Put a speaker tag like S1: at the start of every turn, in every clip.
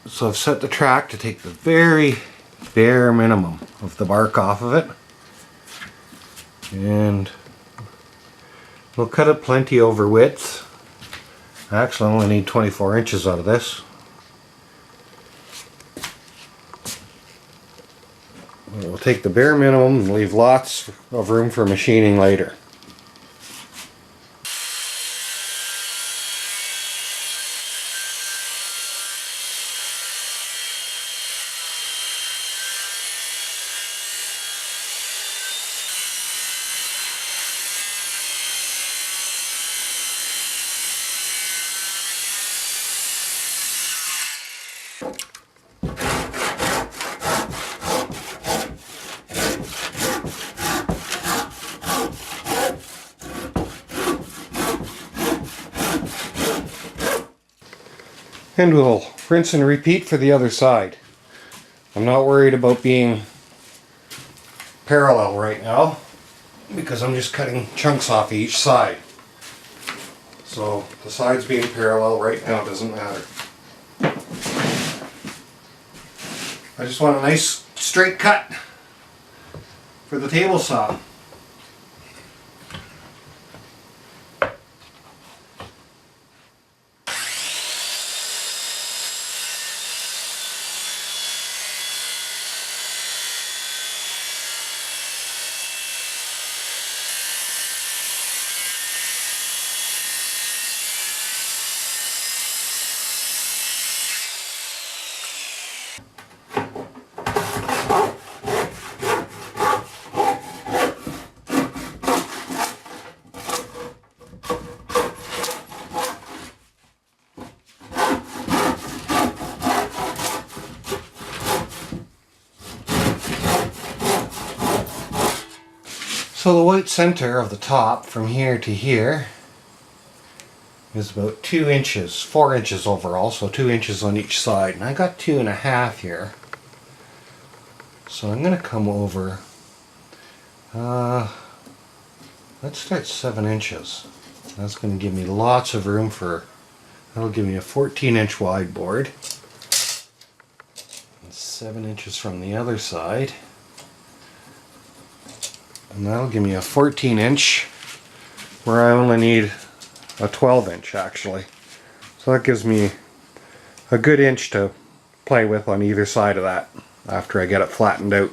S1: So I've set the track to take the very bare minimum of the bark off of it. And we'll cut it plenty over width. I actually only need 24 inches out of this. We'll take the bare minimum and leave lots of room for machining later. And we'll rinse and repeat for the other side. I'm not worried about being parallel right now because I'm just cutting chunks off each side. So the sides being parallel right now doesn't matter. I just want a nice straight cut for the table saw. So the white center of the top from here to here is about 2 inches, 4 inches overall, so 2 inches on each side. And I got 2.5 here. So I'm going to come over, let's start 7 inches. That's going to give me lots of room for, that'll give me a 14-inch wide board. And 7 inches from the other side. And that'll give me a 14-inch where I only need a 12-inch actually. So that gives me a good inch to play with on either side of that after I get it flattened out.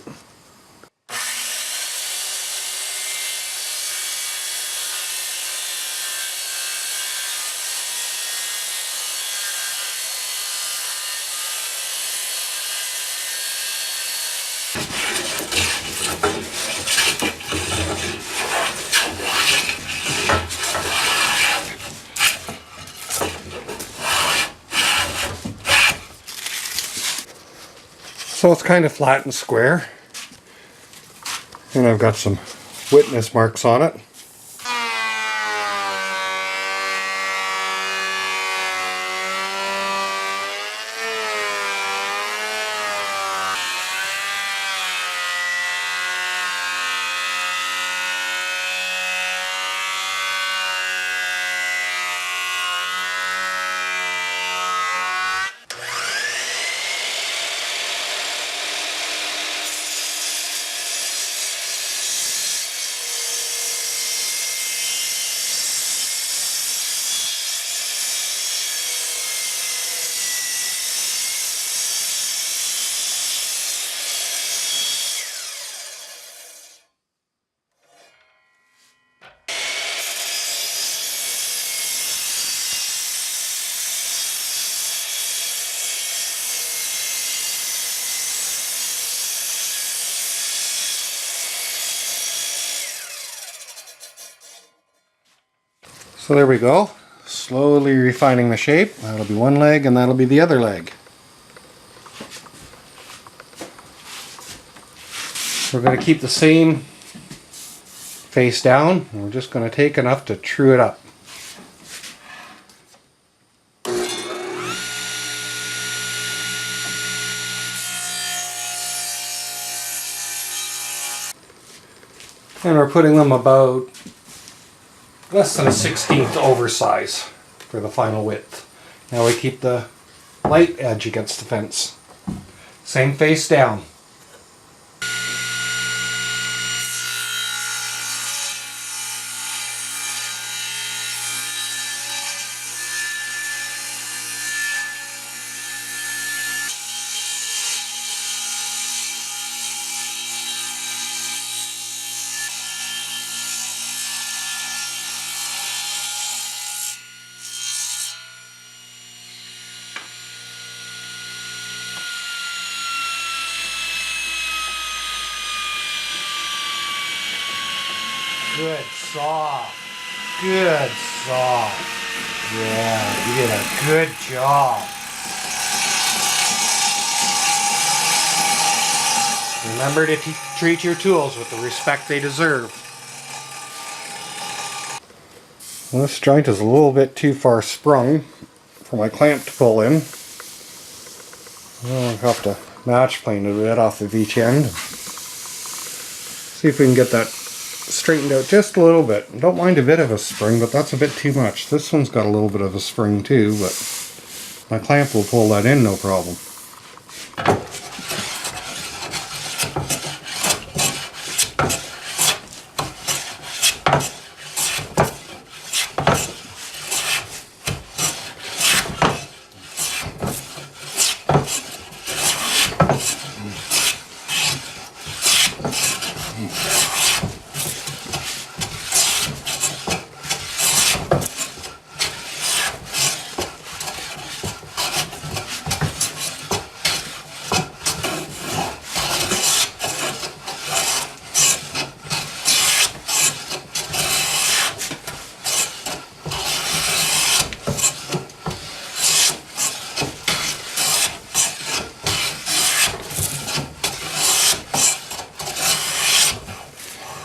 S1: So it's kind of flat and square, and I've got some witness marks on it. So there we go, slowly refining the shape. That'll be one leg and that'll be the other leg. We're going to keep the same face down, and we're just going to take enough to true it up. And we're putting them about less than a 1/16 oversize for the final width. Now we keep the light edge against the fence. Same face down. Good soft. Good soft. Yeah, you did a good job. Remember to treat your tools with the respect they deserve. Well, this joint is a little bit too far sprung for my clamp to pull in. I'll have to match plane it a bit off of each end. See if we can get that straightened out just a little bit. Don't mind a bit of a spring, but that's a bit too much. This one's got a little bit of a spring too, but my clamp will pull that in no problem.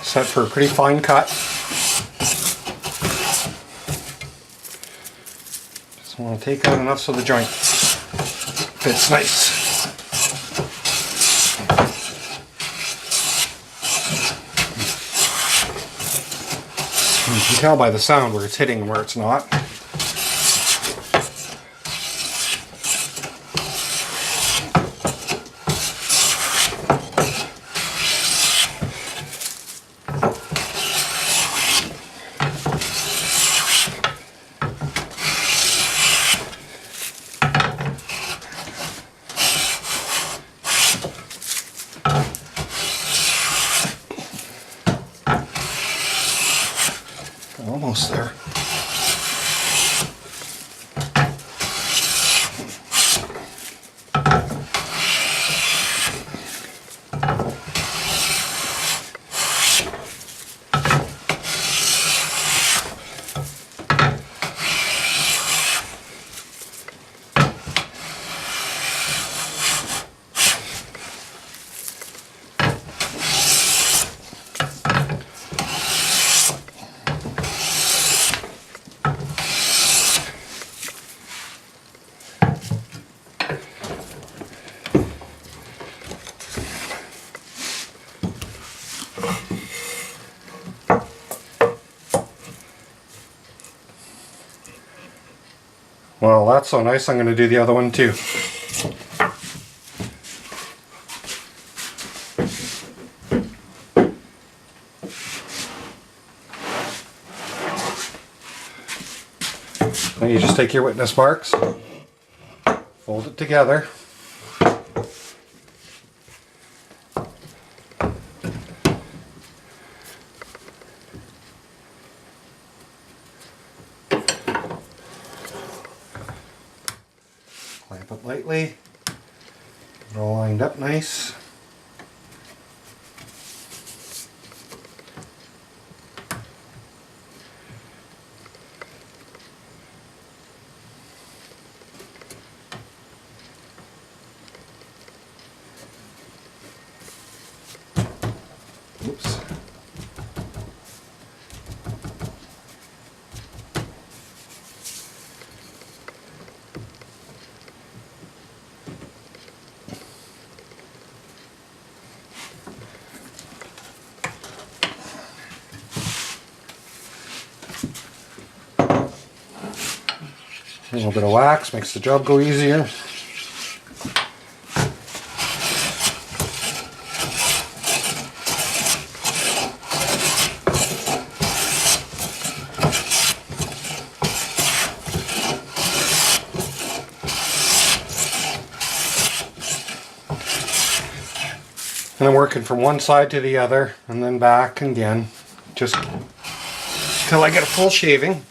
S1: Set for a pretty fine cut. Just want to take out enough so the joint fits nice. You can tell by the sound where it's hitting and where it's not. Almost there. Well, that's so nice, I'm going to do the other one too. Now you just take your witness marks, fold it together. Clamp it lightly, get it all lined up nice. Oops. A little bit of wax makes the job go easier. And I'm working from one side to the other and then back again, just till I get a full shaving.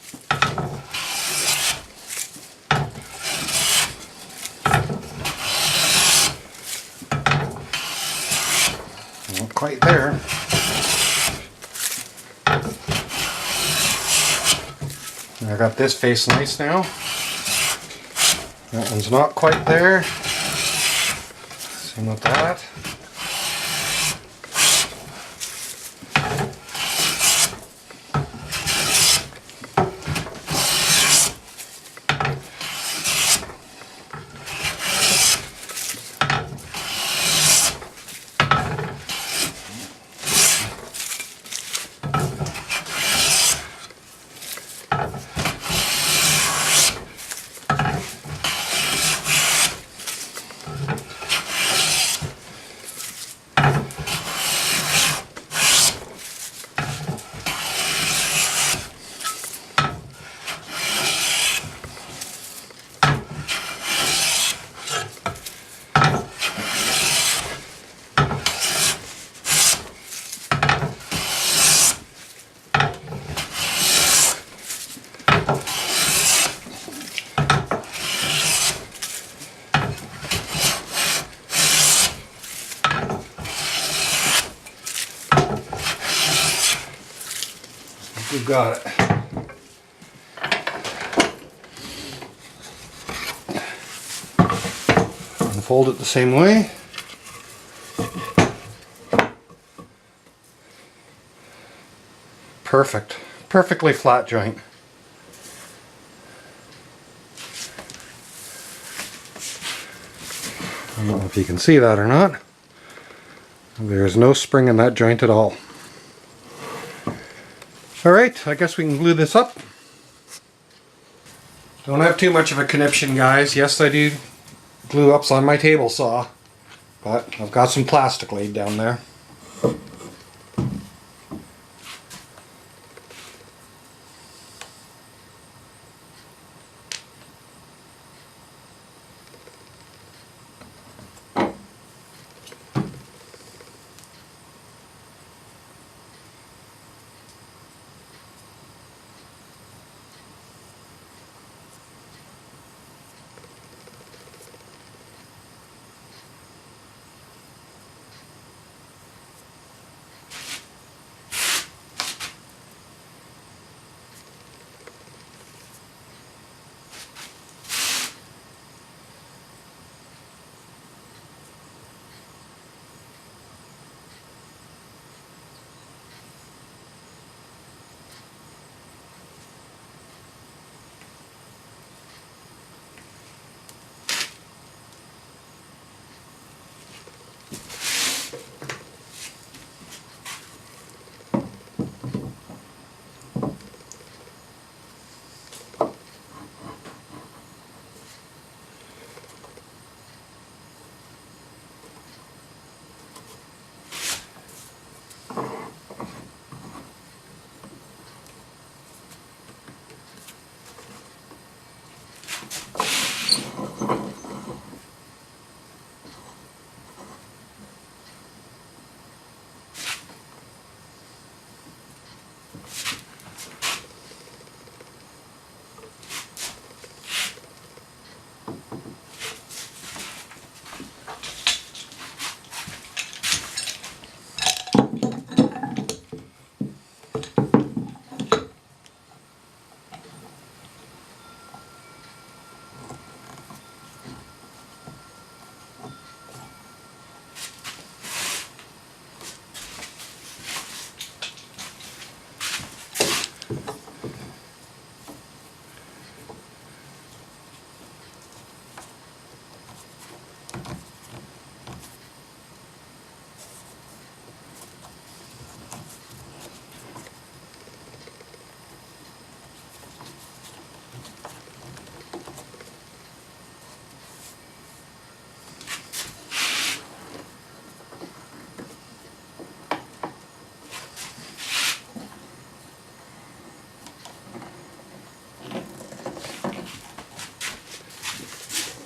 S1: Not quite there. I got this face nice now. That one's not quite there. Same with that. We've got it. Unfold it the same way. Perfect. Perfectly flat joint. I don't know if you can see that or not. There's no spring in that joint at all. Alright, I guess we can glue this up. Don't have too much of a conniption, guys. Yes, I do glue ups on my table saw, but I've got some plastic laid down there.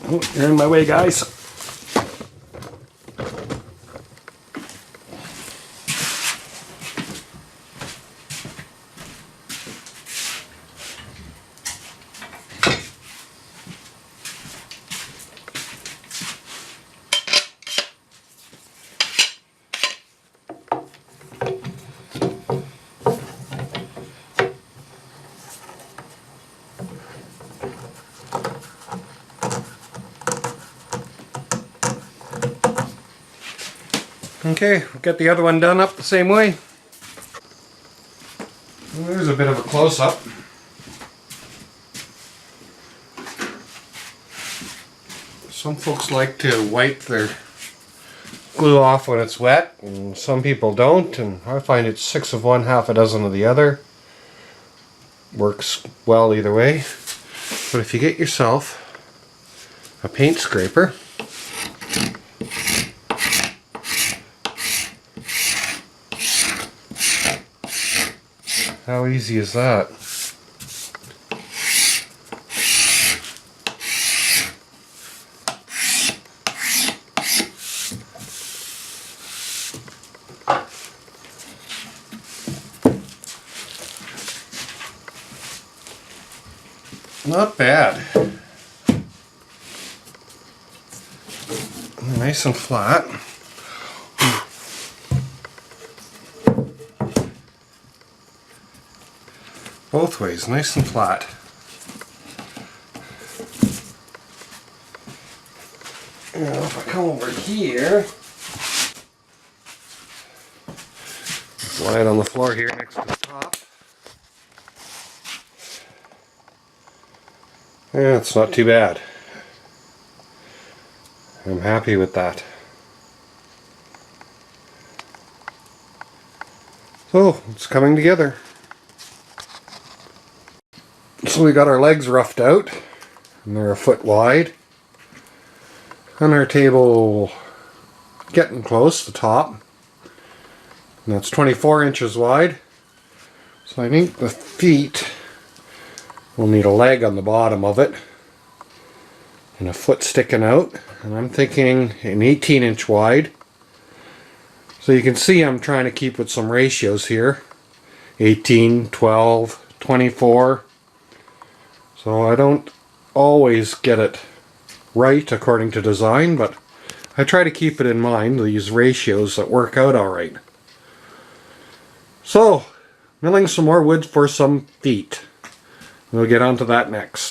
S1: Oh, you're in my way, guys. Okay, we'll get the other one done up the same way. And there's a bit of a close-up. Some folks like to wipe their glue off when it's wet, and some people don't, and I find it's 6 of one, half a dozen of the other. Works well either way. But if you get yourself a paint scraper, how easy is that? Not bad. Nice and flat. Both ways, nice and flat. Now if I come over here, lie it on the floor here next to the top. Yeah, it's not too bad. I'm happy with that. So, it's coming together. So we got our legs roughed out, and they're a foot wide. And our table getting close, the top. And that's 24 inches wide. So I think the feet will need a leg on the bottom of it. And a foot sticking out. And I'm thinking an 18-inch wide. So you can see I'm trying to keep with some ratios here. 18, 12, 24. So I don't always get it right according to design, but I try to keep it in mind, these ratios that work out alright. So, milling some more wood for some feet. We'll get on to that next.